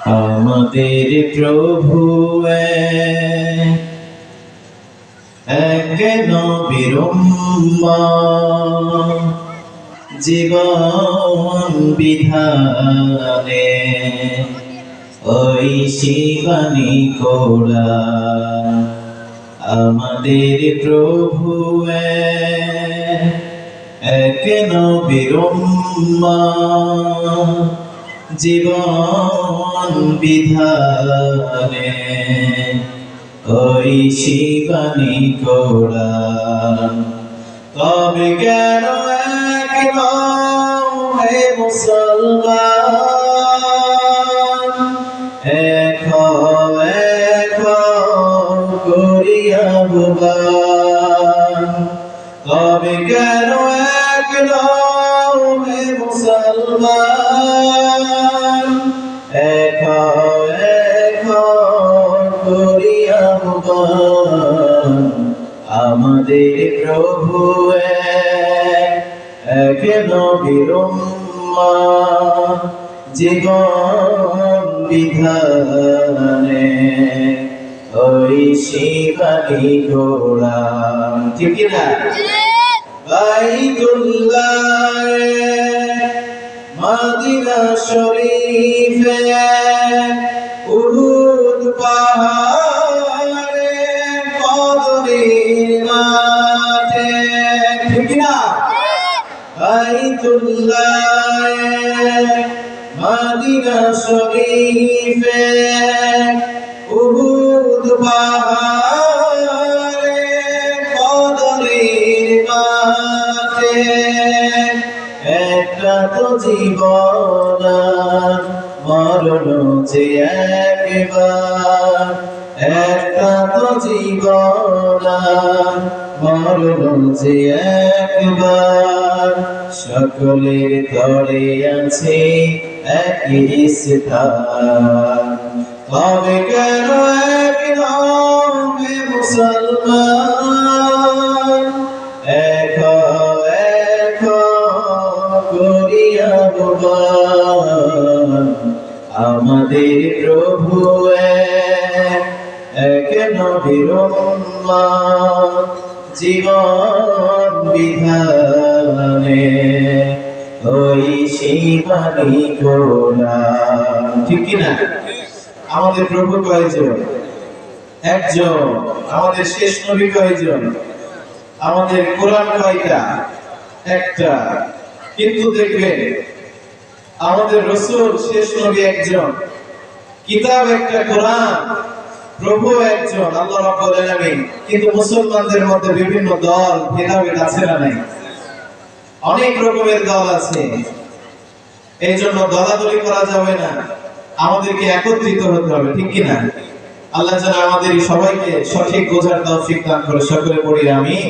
আমাদের প্রভু এক নবীর উম্মত, জীবন বিধানে ওই শিবানী কোড়া। আমাদের প্রভু এক নবীর উম্মত, জীবন বিধানে ওই শিবানী কোড়া। তবে কেন এক হে মুসলমান, এক করিয়া ভুবান। তবে কেন এক হে মুসলমান, এক করিয়া ভুবান। আমাদের প্রভু এক নবীর উম্মত, জীবন বিধানে ওই শিবানী গোড়া। ঠিক না? বাইতুল্লাহ মদিনা শরীফে উহুদ পাহাড়ে কদরের মাঠে। ঠিক না? বাইতুল্লাহ মদিনা শরীফে উহুদ পাহাড়ে কদরের মাঠে। একটা তো জীবন মরণ যে একবার, একটা তো জীবন মরণ যে একবার। সকলের তরে আছে একই স্থান। তবে কেন এক হে মুসলমান, এক করিয়া ভুবান। আমাদের প্রভু এক নবীর উম্মত, জীবন বিধানে ওই শিবানী গোড়া। ঠিক কিনা? আমাদের প্রভু কয়জন? একজন। আমাদের শেষ নবী কয়জন? আমাদের কোরআন কয়টা? একটা। কিন্তু দেখবেন আমাদের রাসূল শেষ নবী একজন, কিতাব একটা কোরআন, প্রভু একজন আল্লাহ রাব্বুল আলামিন। কিন্তু মুসলমানদের মধ্যে বিভিন্ন দল ভেদাভেদ আছে না নাই? অনেক রকমের দল আছে। এই জন্য দলাদলি করা যাবে না, আমাদেরকে একত্রিত হতে হবে। ঠিক কিনা? আল্লাহ যেন আমাদের সবাইকে সঠিক বোঝার তৌফিক দান করে। সকলে পড়ি আমিন।